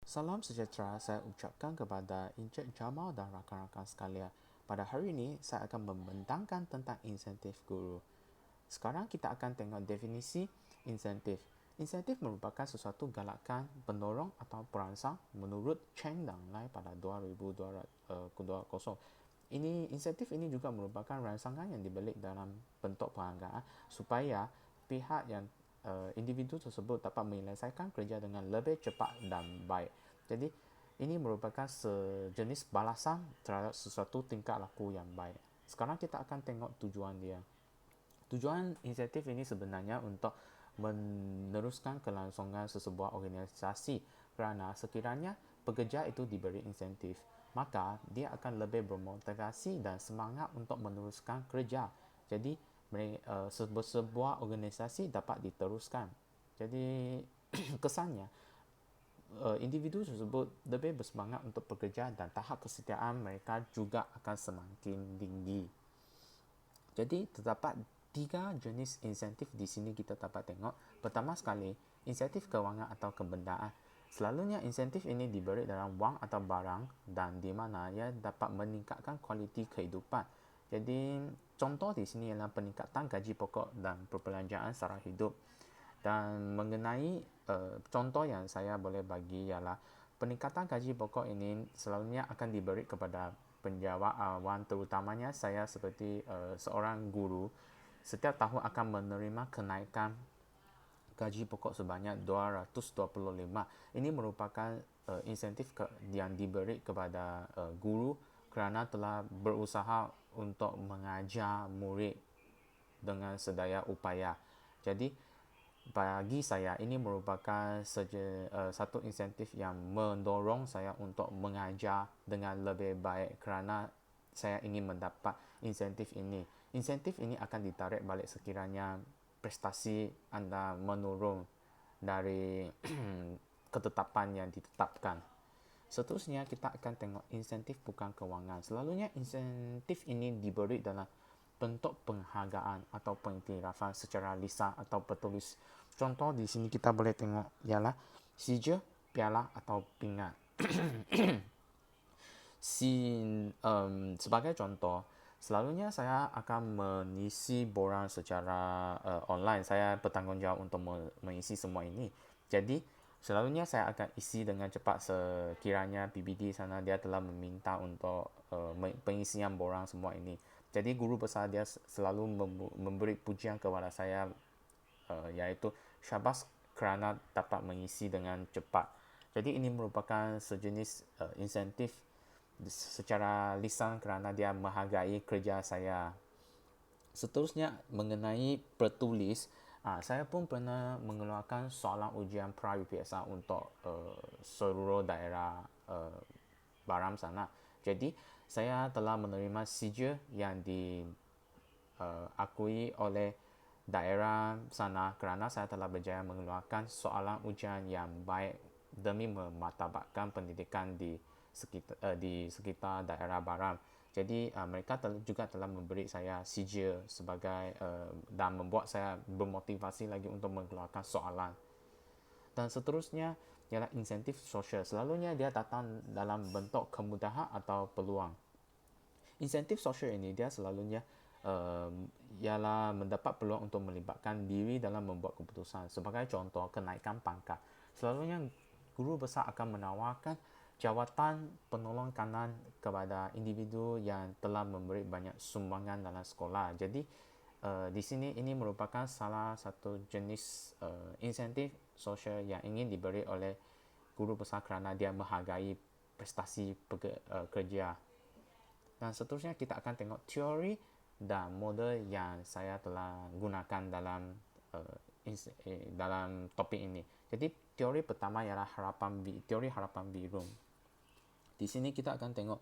Salam sejahtera saya ucapkan kepada Encik Jamal dan rakan-rakan sekalian. Pada hari ini, saya akan membentangkan tentang insentif guru. Sekarang kita akan tengok definisi insentif. Insentif merupakan sesuatu galakan, pendorong atau perangsang menurut Cheng dan Lai pada 2020. Insentif ini juga merupakan rangsangan yang dibalik dalam bentuk penghargaan supaya pihak yang individu tersebut dapat menyelesaikan kerja dengan lebih cepat dan baik. Jadi ini merupakan sejenis balasan terhadap sesuatu tingkah laku yang baik. Sekarang kita akan tengok tujuan dia. Tujuan insentif ini sebenarnya untuk meneruskan kelangsungan sesebuah organisasi, kerana sekiranya pekerja itu diberi insentif, maka dia akan lebih bermotivasi dan semangat untuk meneruskan kerja. Jadi sebuah organisasi dapat diteruskan. Jadi kesannya individu tersebut lebih bersemangat untuk bekerja dan tahap kesetiaan mereka juga akan semakin tinggi. Jadi terdapat tiga jenis insentif di sini kita dapat tengok. Pertama sekali, insentif kewangan atau kebendaan. Selalunya insentif ini diberi dalam wang atau barang dan di mana ia dapat meningkatkan kualiti kehidupan. Jadi contoh di sini ialah peningkatan gaji pokok dan perbelanjaan sara hidup. Dan mengenai contoh yang saya boleh bagi ialah peningkatan gaji pokok ini selalunya akan diberi kepada penjawat awam, terutamanya saya seperti seorang guru. Setiap tahun akan menerima kenaikan gaji pokok sebanyak 225. Ini merupakan insentif yang diberi kepada guru kerana telah berusaha untuk mengajar murid dengan sedaya upaya. Jadi bagi saya ini merupakan satu insentif yang mendorong saya untuk mengajar dengan lebih baik kerana saya ingin mendapat insentif ini. Insentif ini akan ditarik balik sekiranya prestasi anda menurun dari ketetapan yang ditetapkan. Seterusnya kita akan tengok insentif bukan kewangan. Selalunya insentif ini diberi dalam bentuk penghargaan atau pengiktirafan secara lisan atau tertulis. Contoh di sini kita boleh tengok ialah sijil, piala atau pingat. Sebagai contoh, selalunya saya akan mengisi borang secara online. Saya bertanggungjawab untuk mengisi semua ini. Jadi selalunya saya akan isi dengan cepat sekiranya PBD sana dia telah meminta untuk pengisian borang semua ini. Jadi guru besar dia selalu memberi pujian kepada saya, iaitu syabas kerana dapat mengisi dengan cepat. Jadi ini merupakan sejenis insentif secara lisan kerana dia menghargai kerja saya. Seterusnya mengenai bertulis, saya pun pernah mengeluarkan soalan ujian pra-UPSR untuk seluruh daerah Baram sana. Jadi saya telah menerima sijil yang diakui oleh daerah sana kerana saya telah berjaya mengeluarkan soalan ujian yang baik demi memartabatkan pendidikan di sekitar daerah Baram. Jadi mereka juga telah memberi saya sijil sebagai dan membuat saya bermotivasi lagi untuk mengeluarkan soalan. Dan seterusnya ialah insentif sosial. Selalunya dia datang dalam bentuk kemudahan atau peluang. Insentif sosial ini dia selalunya ialah mendapat peluang untuk melibatkan diri dalam membuat keputusan. Sebagai contoh, kenaikan pangkat. Selalunya guru besar akan menawarkan jawatan penolong kanan kepada individu yang telah memberi banyak sumbangan dalam sekolah. Jadi di sini ini merupakan salah satu jenis insentif sosial yang ingin diberi oleh guru besar kerana dia menghargai prestasi kerja. Dan seterusnya kita akan tengok teori dan model yang saya telah gunakan dalam topik ini. Jadi teori pertama ialah teori harapan biru. Di sini kita akan tengok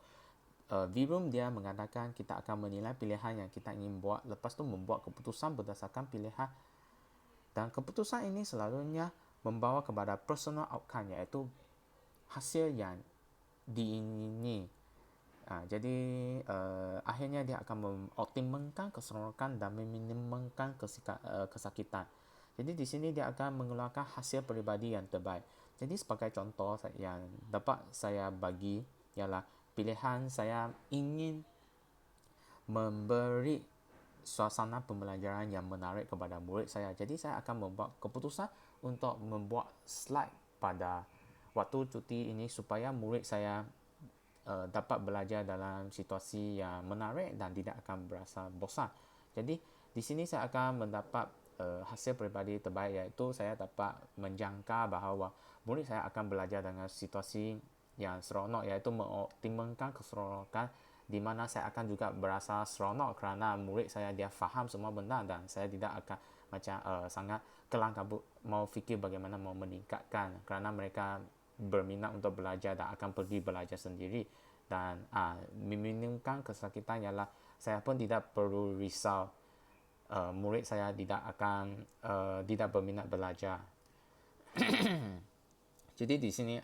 V-Room dia mengatakan kita akan menilai pilihan yang kita ingin buat, lepas tu membuat keputusan berdasarkan pilihan, dan keputusan ini selalunya membawa kepada personal outcome, iaitu hasil yang diingini. Jadi akhirnya dia akan mengoptimalkan keseronokan dan meminimalkan kesakitan. Jadi di sini dia akan mengeluarkan hasil peribadi yang terbaik. Jadi sebagai contoh yang dapat saya bagi ialah pilihan saya ingin memberi suasana pembelajaran yang menarik kepada murid saya. Jadi saya akan membuat keputusan untuk membuat slide pada waktu cuti ini supaya murid saya dapat belajar dalam situasi yang menarik dan tidak akan berasa bosan. Jadi di sini saya akan mendapat hasil peribadi terbaik, iaitu saya dapat menjangka bahawa murid saya akan belajar dengan situasi yang seronok, iaitu mengoptimalkan keseronokan, di mana saya akan juga berasa seronok kerana murid saya dia faham semua benda dan saya tidak akan macam sangat kelang kabut mau fikir bagaimana mau meningkatkan, kerana mereka berminat untuk belajar dan akan pergi belajar sendiri. Dan meminimkan kesakitan ialah saya pun tidak perlu risau murid saya tidak akan tidak berminat belajar. Jadi di sini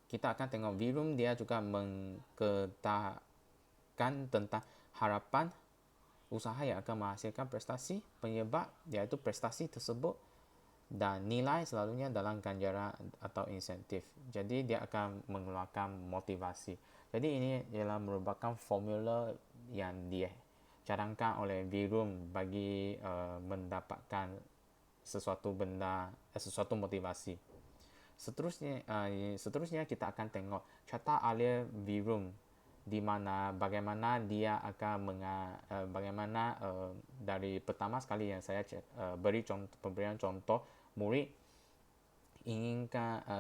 kita akan tengok Virum dia juga mengketakkan tentang harapan usaha yang akan menghasilkan prestasi penyebab, iaitu prestasi tersebut, dan nilai selalunya dalam ganjaran atau insentif. Jadi dia akan mengeluarkan motivasi. Jadi ini ialah merupakan formula yang dicadangkan oleh Virum bagi mendapatkan sesuatu benda, sesuatu motivasi. Seterusnya kita akan tengok carta alia Virum, di mana bagaimana dia akan bagaimana dari pertama sekali yang saya pemberian contoh murid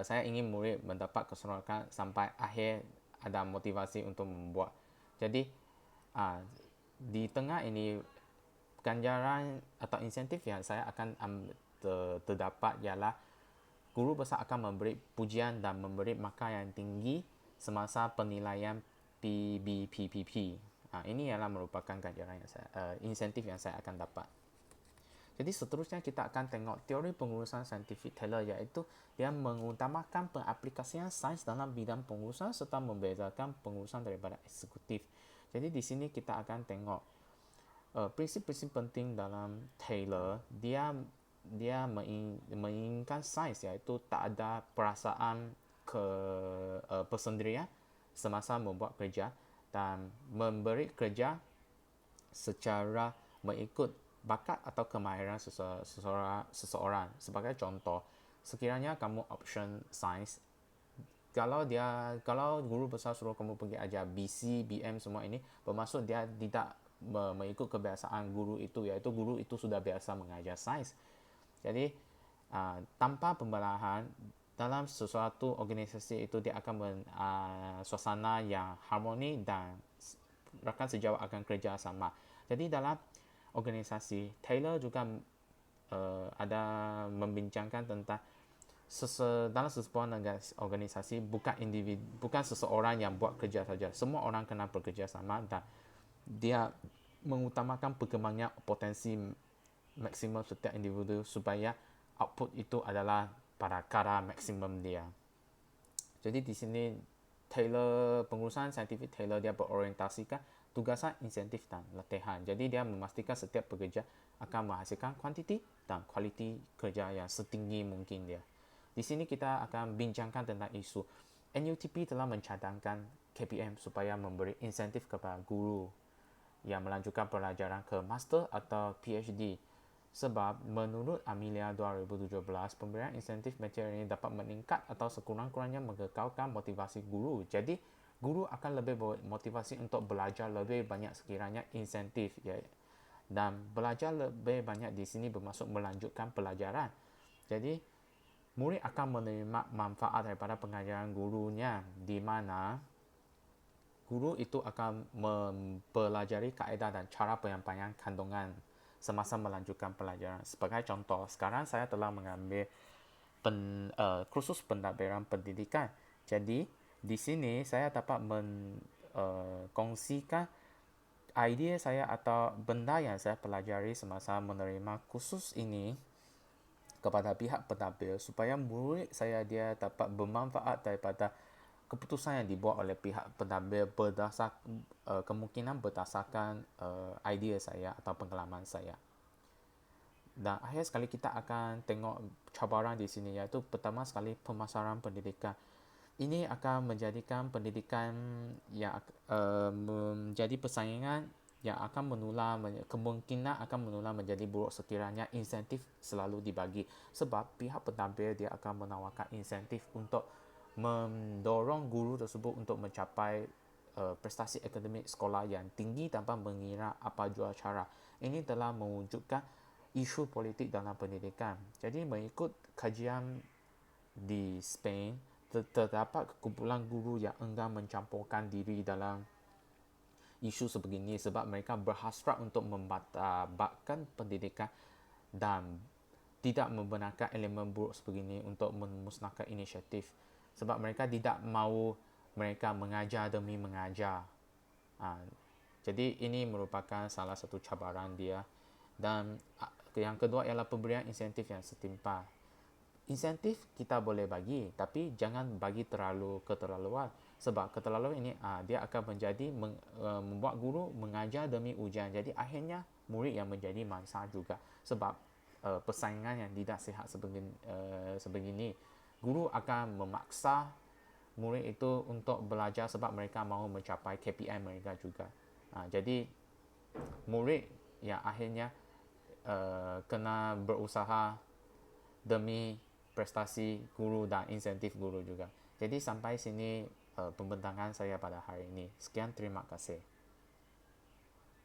saya ingin murid mendapat keseronokan sampai akhir ada motivasi untuk membuat. Jadi di tengah ini ganjaran atau insentif yang saya akan terdapat ialah guru besar akan memberi pujian dan memberi markah yang tinggi semasa penilaian PBPPP. Ini ialah merupakan ganjaran yang insentif yang saya akan dapat. Jadi seterusnya kita akan tengok teori pengurusan saintifik Taylor, iaitu dia mengutamakan pengaplikasian sains dalam bidang pengurusan serta membezakan pengurusan daripada eksekutif. Jadi di sini kita akan tengok prinsip-prinsip penting dalam Taylor. Dia menginginkan sains, iaitu tak ada perasaan persendirian semasa membuat kerja dan memberi kerja secara mengikut bakat atau kemahiran seseorang. Sebagai contoh, sekiranya kamu option sains, kalau guru besar suruh kamu pergi ajar BC, BM semua ini, bermaksud dia tidak mengikut kebiasaan guru itu, iaitu guru itu sudah biasa mengajar sains. Jadi tanpa pembelahan dalam sesuatu organisasi itu, dia akan suasana yang harmoni dan rakan sejawat akan kerja sama. Jadi dalam organisasi, Taylor juga ada membincangkan tentang dalam sebuah organisasi bukan seseorang yang buat kerja saja. Semua orang kena bekerja sama dan dia mengutamakan perkembangan potensi maksimum setiap individu supaya output itu adalah pada kadar maksimum dia. Jadi di sini Taylor, pengurusan saintifik Taylor dia berorientasikan tugasan, insentif dan latihan. Jadi dia memastikan setiap pekerja akan menghasilkan kuantiti dan kualiti kerja yang setinggi mungkin dia. Di sini kita akan bincangkan tentang isu NUTP telah mencadangkan KPM supaya memberi insentif kepada guru yang melanjutkan pelajaran ke master atau PhD. Sebab menurut Amelia 2017, pemberian insentif material ini dapat meningkat atau sekurang-kurangnya mengekalkan motivasi guru. Jadi guru akan lebih bermotivasi untuk belajar lebih banyak sekiranya insentif, dan belajar lebih banyak di sini bermaksud melanjutkan pelajaran. Jadi murid akan menerima manfaat daripada pengajaran gurunya, di mana guru itu akan mempelajari kaedah dan cara penyampaian kandungan semasa melanjutkan pelajaran. Sebagai contoh, sekarang saya telah mengambil kursus pentadbiran pendidikan. Jadi di sini saya dapat kongsikan idea saya atau benda yang saya pelajari semasa menerima kursus ini kepada pihak pentadbir, supaya murid saya dia dapat bermanfaat daripada keputusan yang dibuat oleh pihak pentadbir kemungkinan berdasarkan idea saya atau pengalaman saya. Dan akhir sekali kita akan tengok cabaran di sini, iaitu pertama sekali pemasaran pendidikan. Ini akan menjadikan pendidikan yang menjadi persaingan yang akan menular, kemungkinan akan menular menjadi buruk sekiranya insentif selalu dibagi, sebab pihak pentadbir dia akan menawarkan insentif untuk mendorong guru tersebut untuk mencapai prestasi akademik sekolah yang tinggi tanpa mengira apa jua cara. Ini telah mewujudkan isu politik dalam pendidikan. Jadi mengikut kajian di Spain, terdapat kumpulan guru yang enggan mencampurkan diri dalam isu sebegini sebab mereka berhasrat untuk membatalkan pendidikan dan tidak membenarkan elemen buruk sebegini untuk memusnahkan inisiatif, sebab mereka tidak mahu mereka mengajar demi mengajar. Jadi ini merupakan salah satu cabaran dia. Dan yang kedua ialah pemberian insentif yang setimpal. Insentif kita boleh bagi, tapi jangan bagi terlalu keterlaluan, sebab keterlaluan ini dia akan menjadi membuat guru mengajar demi ujian. Jadi akhirnya murid yang menjadi mangsa juga, sebab persaingan yang tidak sihat sebegini, guru akan memaksa murid itu untuk belajar sebab mereka mahu mencapai KPI mereka juga. Jadi murid yang akhirnya kena berusaha demi prestasi guru dan insentif guru juga. Jadi sampai sini pembentangan saya pada hari ini. Sekian, terima kasih.